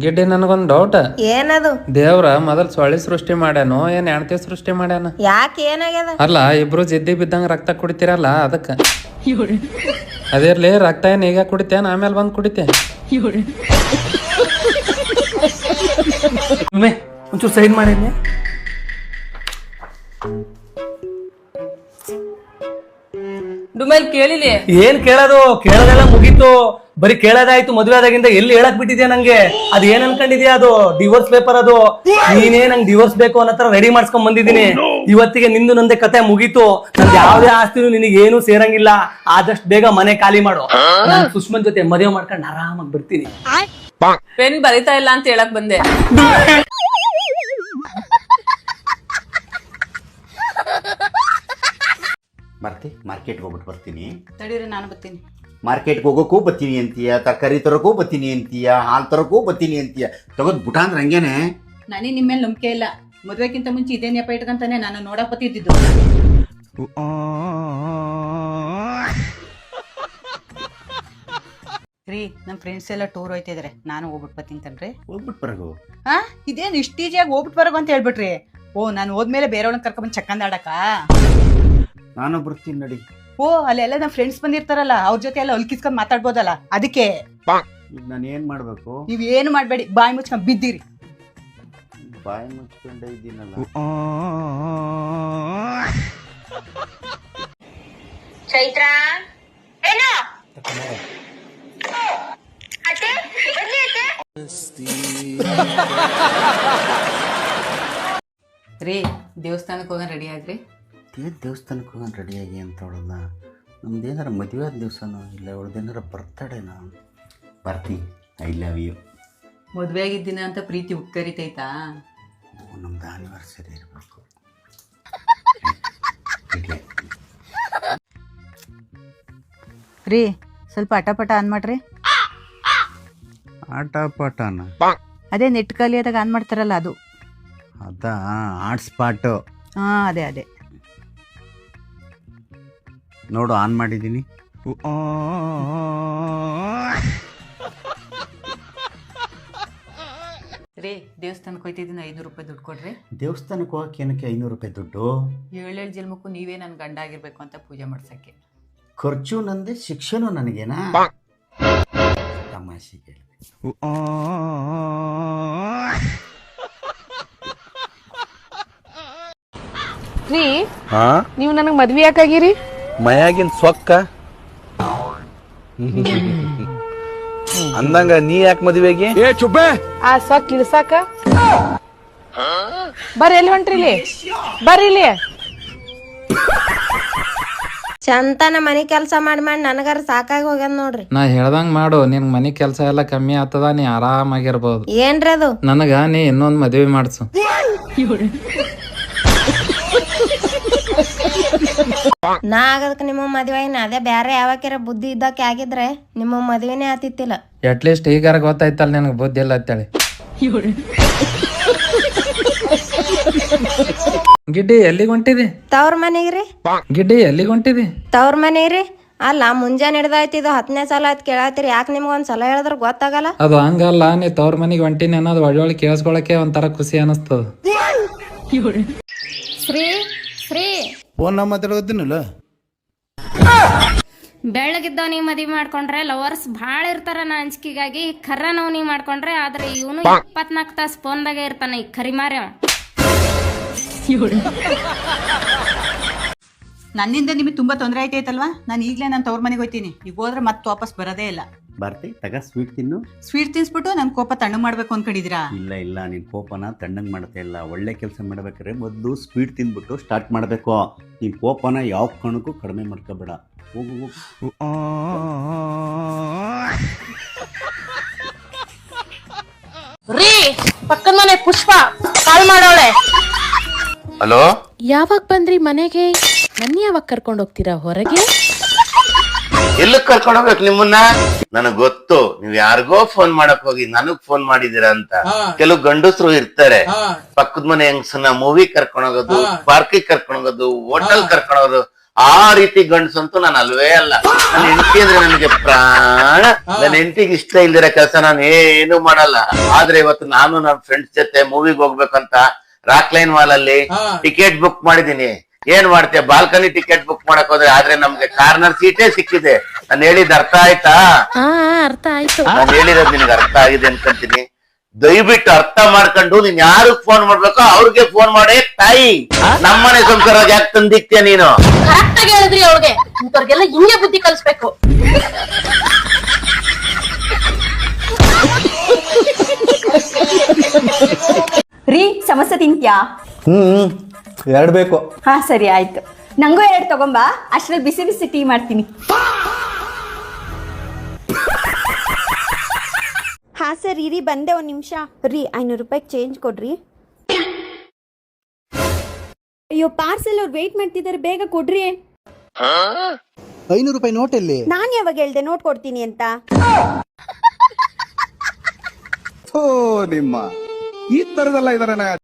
ಗಿಡ್ಡಿ ನನಗೊಂದ್ doubt. ಏನದು? ದೇವ್ರ ಮೊದಲ್ ಸೊಳ್ಳಿ ಸೃಷ್ಟಿ ಮಾಡ್ಯಾನೋ ಏನ್ ಹೆಣ್ತಿ ಸೃಷ್ಟಿ ಮಾಡ್ಯಾನ? ಯಾಕೆ ಏನಾಗ್ಯದ? ಅಲ್ಲ ಇಬ್ರು ಜಿದ್ದಿ ಬಿದ್ದಂಗ ರಕ್ತ ಕುಡಿತೀರಲ್ಲ ಅದಕ್ಕ. ಅದಿರ್ಲಿ, ರಕ್ತ ಏನ್ ಈಗ ಕುಡಿತೇನ ಆಮೇಲೆ ಬಂದ್ ಕುಡಿತೆ? ಒಂಚೂರು ಸೈನ್ ಮಾಡಿದ್ನಿ. ಡುಮೇಲ್ ಕೇಳಿಲಿ. ಏನ್ ಕೇಳೋದು? ಕೇಳೋದೆಲ್ಲ ಮುಗೀತು. ಬರೀ ಕೇಳೋದಾಯ್ತು. ಮದುವೆ ಆದಾಗಿಂದ ಎಲ್ಲಿ ಹೇಳಕ್ ಬಿಟ್ಟಿದ್ಯಾ ನಂಗೆ? ಅದ್ ಏನ್ ಅನ್ಕೊಂಡಿದ್ಯಾ? ಅದು ಡಿವೋರ್ಸ್ ಪೇಪರ್. ಅದು ನೀನೇ ನಂಗೆ ಡಿವೋರ್ಸ್ ಬೇಕು ಅನ್ನೋ ತರ ರೆಡಿ ಮಾಡ್ಸ್ಕೊಂಡ್ ಬಂದಿದ್ದೀನಿ. ಇವತ್ತಿಗೆ ನಿಂದು ನಂದೆ ಕತೆ ಮುಗೀತು. ನಂದು ಯಾವ್ದೇ ಆಸ್ತಿನೂ ನಿನಗೆ ಏನು ಸೇರಂಗಿಲ್ಲ. ಆದಷ್ಟು ಬೇಗ ಮನೆ ಖಾಲಿ ಮಾಡು. ನಾನು ಸುಷ್ಮನ್ ಜೊತೆ ಮದುವೆ ಮಾಡ್ಕೊಂಡು ಆರಾಮಾಗಿ ಬರ್ತೀನಿ. ಪೆನ್ ಬರಿತಾ ಇಲ್ಲ ಅಂತ ಹೇಳಕ್ ಬಂದೆ. ಬರ್ತಿ ಮಾರ್ಕೆಟ್ಗೆ ಹೋಗ್ಬಿಟ್ಟು ಬರ್ತೀನಿ. ತಡೀರಿ, ನಾನು ಬರ್ತೀನಿ. ಮಾರ್ಕೆಟ್ಗೆ ಹೋಗೋಕ್ಕೂ ಬರ್ತೀನಿ ಅಂತೀಯ, ತರಕಾರಿ ತರೋಕ್ಕೂ ಬರ್ತೀನಿ ಅಂತೀಯ, ಹಾಲು ತರೋಕ್ಕೂ ಬರ್ತೀನಿ ಅಂತೀಯ. ತಗೋದ್ ಬುಟ ಅಂದ್ರೆ ಹಂಗೇನೆ. ನನಗೆ ನಿಮ್ಮ ಮೇಲೆ ನಂಬಿಕೆ ಇಲ್ಲ. ಮದುವೆಗಿಂತ ಮುಂಚೆ ಇದೇ ನೆಪ ಇಟ್ಕೊಂತಾನೆ ನಾನು ನೋಡಕ್ ಬತ್ತಿದ್ದು. ರೀ, ನಮ್ಮ ಫ್ರೆಂಡ್ಸ್ ಎಲ್ಲ ಟೂರ್ ಹೋಯ್ತಿದಾರೆ. ನಾನು ಹೋಗ್ಬಿಟ್ಟು ಬರ್ತೀನಿ ಕಣ್ರಿ. ಹೋಗ್ಬಿಟ್ಟು ಬರಗು. ಹಾ, ಇದೇನು ಇಷ್ಟು ಈಜಿಯಾಗಿ ಹೋಗ್ಬಿಟ್ಟು ಬರೋದು ಅಂತ ಹೇಳ್ಬಿಟ್ರಿ? ಓ, ನಾನು ಹೋದ್ಮೇಲೆ ಬೇರೆಯವ್ರನ್ನ ಕರ್ಕೊಂಡ್ಬಂದು ಚಕ್ಕಂದಾಡಕ? ನಾನು ಬರ್ತೀನಿ ನಡಿ. ಓ, ಅಲ್ಲೆಲ್ಲ ನಮ್ಮ ಫ್ರೆಂಡ್ಸ್ ಬಂದಿರ್ತಾರಲ್ಲ, ಅವ್ರ ಜೊತೆ ಎಲ್ಲ ಹೊಲ್ಕಿಸ್ಕೊಂಡ್ ಮಾತಾಡ್ಬೋದಲ್ಲ, ಅದಕ್ಕೆ. ಈಗ ನಾನು ಏನ್ ಮಾಡ್ಬೇಕು? ನೀವ್ ಏನು ಮಾಡ್ಬೇಡಿ, ಬಾಯಿ ಮುಚ್ಕೊಂಡ್ ಬಿದ್ದಿರಿ. ಬಾಯಿ ಮುಚ್ಕೊಂಡೇ ಇದ್ದೀನಲ್ಲ. ಚೈತ್ರ ಏನೋ ರೀ, ದೇವಸ್ಥಾನಕ್ಕೆ ಹೋಗೋಣ, ರೆಡಿ ಆಗ್ರಿ. ದೇವಸ್ಥಾನಕ್ಕೆ ಹೋಗೋಣ ರೆಡಿಯಾಗಿ ಅಂತ ಅವಳಲ್ಲ. ನಮ್ದೇನಾರ ಮದುವೆ ಆದ ದಿವಸನೋ ಇಲ್ಲ ಅವಳದೇನಾರ ಬರ್ತಡೇನೋ. ಬರ್ತೀನಿ. I love you. ಮದುವೆ ಆಗಿದ್ದೀನ ಅಂತ ಪ್ರೀತಿ ಉಕ್ಕರಿತೈತಾ? ನಮ್ದು ಆನಿವರ್ಸರಿ ಇರಬೇಕು. ರೀ, ಸ್ವಲ್ಪ ಅಟಪಟ ಆನ್ ಮಾಡ್ರಿ. ಆಟ ಪಾಠನ? ಅದೇ ನೆಟ್ ಕಲಿಯೋದಾಗ ಆನ್ ಮಾಡ್ತಾರಲ್ಲ ಅದು. ಅದಾ ಆರ್ಟ್ ಸ್ಪಾಟು? ಹಾ, ಅದೇ ಅದೇ. ನೋಡು, ಆನ್ ಮಾಡಿದ್ದೀನಿ. ರೀ, ದೇವಸ್ಥಾನಕ್ಕೆ ಹೋಯ್ತಿದ್ದೀನಿ, 500 ರೂಪಾಯಿ ದುಡ್ಡು ಕೊಡ್ರಿ. ದೇವಸ್ಥಾನಕ್ಕೆ ಹೋಗಕ್ಕೆ ಏನಕ್ಕೆ 500 ರೂಪಾಯಿ ದುಡ್ಡು? 7 ಜನ್ಮಕ್ಕೂ ನೀವೇ ನನ್ನ ಗಂಡ ಆಗಿರ್ಬೇಕು ಅಂತ ಪೂಜೆ ಮಾಡ್ಸಕ್ಕೆ. ಖರ್ಚು ನಂದೆ, ಶಿಕ್ಷಣ ನನಗೇನಾ? ತಮಾಷೆ ಕೇಳಿದೆ. ರೀ, ನೀವು ನನಗೆ ಮದ್ವೆ ಯಾಕಾಗಿರಿ? ಮಯಾಗಿನ್ ಸೊಕ್ಕ ಅಂದಂಗ ನೀ ಯಾಕೆ ಮದುವೆಗೆ? ಆ ಸೊಕ್ಕ ಇಳಿಸಾಕ? ಬರ್ರಿ, ಎಲ್ಲಿ ಹೊಂಟ್ರಿ? ಇಲ್ಲಿ ಬರ್ರಿ. ಇಲ್ಲಿ ಚಂತನ ಮನಿ ಕೆಲಸ ಮಾಡಿ ನನಗಾರ ಸಾಕಾಗಿ ಹೋಗ್ಯದ ನೋಡ್ರಿ. ನಾ ಹೇಳ್ದಂಗ್ ಮಾಡು, ನಿನ್ ಮನಿ ಕೆಲ್ಸ ಎಲ್ಲ ಕಮ್ಮಿ ಆಗ್ತದ, ನೀ ಆರಾಮಾಗಿರ್ಬೋದು. ಏನ್ರಿ ಅದು? ನನಗ ನೀ ಇನ್ನೊಂದ್ ಮದ್ವೆ ಮಾಡ್ಸು. ನಾ ಆಗದಕ್ ನಿಮ್ಮ ಮದ್ವೆ ಆಗಿನ. ಅದೇ ಬ್ಯಾರೆ ಯಾವಾಕ್ಯಾರ ಬುದ್ಧಿ ಇದ್ದಕ್ಕೆ ಆಗಿದ್ರೆ ನಿಮ್ಮ ಮದ್ವೆನೇ ಆತಿತ್ತಿಲ್ಲ. ಅಟ್ಲೀಸ್ಟ್ ಈಗಾರ ಗೊತ್ತಾಯ್ತಲ್ಲ ನಿನಗೆ ಬುದ್ಧಿ ಇಲ್ಲ ಅಂತೇಳಿ. ಗಿಡ್ಡಿ ಎಲ್ಲಿಗೆ ಹೊಂಟಿದಿ? ತವ್ರ ಮನೆಗ್ರಿ. ಗಿಡ್ಡಿ ಎಲ್ಲಿಗೆ ಹೊಂಟಿದಿ? ತವ್ರ ಮನೆಗ್ರಿ. ಅಲ್ಲ, ಮುಂಜಾನೆ ಹಿಡ್ದಾಯ್ತು, ಇದು 10ನೇ ಸಲ ಆಯ್ತು ಕೇಳತ್ತೀರಿ. ಯಾಕೆ ನಿಮ್ಗೊಂದ್ ಸಲ ಹೇಳಿದ್ರ ಗೊತ್ತಾಗಲ್ಲ? ಅದು ಹಂಗಲ್ಲ, ನೀ ತವ್ರ ಮನೆಗೆ ಹೊಂಟಿನಿ ಅನ್ನೋದು ಒಳ್ಳೊಳ್ಳೆ ಕೇಳಿಸ್ಕೊಳಕ್ಕೆ ಒಂಥರ ಖುಷಿ ಅನಿಸ್ತದ. ಶ್ರೀ ಶ್ರೀ ಫೋನ್ ಮಾತಾಡೋದಿನಲ್ಲ. ಬೆಳಗಿದ್ದವ್ ನೀ ಮದ್ವಿ ಮಾಡ್ಕೊಂಡ್ರೆ ಲವರ್ಸ್ ಭಾಳ ಇರ್ತಾರ. ನಾ ಅಂಜಿಕೆಗಾಗಿ ಖರ ನಾವು ನೀ ಮಾಡ್ಕೊಂಡ್ರೆ, ಆದ್ರೆ ಇವನು 24 ತಾಸು ಫೋನ್ದಾಗೆ ಇರ್ತಾನ. ಈ ಖರಿಮಾರಿ ನನ್ನಿಂದ ನಿಮಗೆ ತುಂಬಾ ತೊಂದರೆ ಆಯ್ತೈತಲ್ವಾ? ನಾನು ಈಗಲೇ ನನ್ನ ತವ್ರ ಮನೆಗೆ ಹೋಗ್ತೀನಿ. ಈಗ ಹೋದ್ರೆ ಮತ್ತೆ ವಾಪಸ್ ಬರೋದೇ ಇಲ್ಲ. ಬರ್ತಿ ತಗ, ಸ್ವೀಟ್ ತಿನ್ನು. ಸ್ವೀಟ್ ತಿನ್ಸ್ಬಿಟ್ಟು ನನ್ನ ಕೋಪ ತಣ್ಣಗೆ ಮಾಡ್ಬೇಕು ಅನ್ಕೊಂಡಿದ್ದೀರಾ? ಇಲ್ಲ, ನಿನ್ ಕೋಪನ ತಣ್ಣಗೆ ಮಾಡ್ತಾ ಇಲ್ಲ. ಒಳ್ಳೆ ಕೆಲಸ ಮಾಡ್ಬೇಕಾದ್ರೆ ಮೊದಲು ಸ್ವೀಟ್ ತಿಂದ್ಬಿಟ್ಟು ಸ್ಟಾರ್ಟ್ ಮಾಡಬೇಕು. ನಿನ್ ಕೋಪನ ಯಾವ ಕಣಕ್ಕೂ ಕಡಿಮೆ ಮಾಡ್ಕೋಬೇಡ. ಹೋಗು. ರೀ, ಪಕ್ಕದ ಮನೆ ಪುಷ್ಪ ಕಾಲ್ ಮಾಡೋಳೆ. ಹಲೋ, ಯಾವಾಗ ಬಂದ್ರಿ ಮನೆಗೆ? ನನ್ನ ಯಾವಾಗ ಕರ್ಕೊಂಡು ಹೋಗ್ತೀರಾ ಹೊರಗೆ? ಎಲ್ಲ ಕರ್ಕೊಂಡು ಹೋಗ್ಬೇಕು ನಿಮ್ಮನ್ನ? ನನಗ್ ಗೊತ್ತು, ನೀವ್ ಯಾರಿಗೋ ಫೋನ್ ಮಾಡಕ್ ಹೋಗಿ ನನಗ್ ಫೋನ್ ಮಾಡಿದೀರ ಅಂತ. ಕೆಲವು ಗಂಡಸರು ಇರ್ತಾರೆ, ಪಕ್ಕದ ಮನೆ ಹೆಂಗಸನ್ನ ಮೂವಿ ಕರ್ಕೊಂಡು ಹೋಗೋದು, ಪಾರ್ಕಿಗೆ ಕರ್ಕೊಂಡು ಹೋಗೋದು, ಹೋಟೆಲ್ ಕರ್ಕೊಂಡು ಹೋಗೋದು. ಆ ರೀತಿ ಗಂಡಸಂತೂ ನಾನು ಅಲ್ವೇ ಅಲ್ಲ. ನನ್ನ ಹೆಂಡತಿ ಅಂದ್ರೆ ನನಗೆ ಪ್ರಾಣ. ನನ್ನ ಹೆಂಡತಿಗೆ ಇಷ್ಟ ಇಲ್ದಿರೋ ಕೆಲಸ ನಾನು ಏನು ಮಾಡಲ್ಲ. ಆದ್ರೆ ಇವತ್ತು ನಾನು ನನ್ನ ಫ್ರೆಂಡ್ಸ್ ಜೊತೆ ಮೂವಿಗೆ ಹೋಗ್ಬೇಕಂತ ರಾಕ್ಲೈನ್ ಮಾಲ್ ಅಲ್ಲಿ ಟಿಕೆಟ್ ಬುಕ್ ಮಾಡಿದೀನಿ. ಏನ್ ಮಾಡ್ತೀಯ, ಬಾಲ್ಕನಿ ಟಿಕೆಟ್ ಬುಕ್ ಮಾಡಕ್ ಹೋದ್ರೆ ಆದ್ರೆ ನಮ್ಗೆ ಕಾರ್ನರ್ ಸೀಟೇ ಸಿಕ್ಕಿದೆ. ನಾನು ಹೇಳಿದ್ ಅರ್ಥ ಆಯ್ತಾ? ಅರ್ಥ ಆಯ್ತು. ನಾನು ಹೇಳಿರೋದು ನಿನ್ಗೆ ಅರ್ಥ ಆಗಿದೆ ಅನ್ಕೊಂತೀನಿ. ದಯವಿಟ್ಟು ಅರ್ಥ ಮಾಡ್ಕೊಂಡು ನೀನ್ ಯಾರಿಗ್ ಫೋನ್ ಮಾಡ್ಬೇಕೋ ಅವ್ರಿಗೆ ಫೋನ್ ಮಾಡೇ ತಾಯಿ. ನಮ್ಮನೆ ಸಂಸಾರ ಯಾಕೆ ತಂದಿಕ್ತಿಯ ನೀನು? ಕರೆಕ್ಟ್ ಆಗಿ ಹೇಳಿದ್ರಿ ಅವ್ರಿಗೆ. ಇಂಥವ್ರಿಗೆಲ್ಲ ಹಿಂಗೆ ಬುದ್ಧಿ ಕಲಿಸ್ಬೇಕು. ರೀ ಸಮೋಸ ತಿಂತ್ಯಾ? 2 ಬೇಕು. ಹಾ ಸರಿ ಆಯ್ತು, ನಂಗೂ 2 ತಗೊಂಬಾ. ಅಷ್ಟ್ರಲ್ಲಿ ಬಿಸಿ ಬಿಸಿ ಟೀ ಮಾಡ್ತೀನಿ. ಹಾ ಸರ್ ಇರಿ ಬಂದೆ, 1 ನಿಮಿಷ ರೀ. 500 ರೂಪಾಯಿಗೆ ಚೇಂಜ್ ಕೊಡ್ರಿ. ಅಯ್ಯೋ ಪಾರ್ಸೆಲ್ ಅವ್ರು ವೇಟ್ ಮಾಡ್ತಿದ್ದಾರೆ, ಬೇಗ ಕೊಡ್ರಿ. 500 ರೂಪಾಯಿ ನೋಟ್ ಎಲ್ಲಿ? ನಾನ್ ಯಾವಾಗ ಹೇಳ್ದೆ ನೋಟ್ ಕೊಡ್ತೀನಿ ಅಂತ? ನಿಮ್ಮ ಈ ತರದೆಲ್ಲ ಇದಾರೆ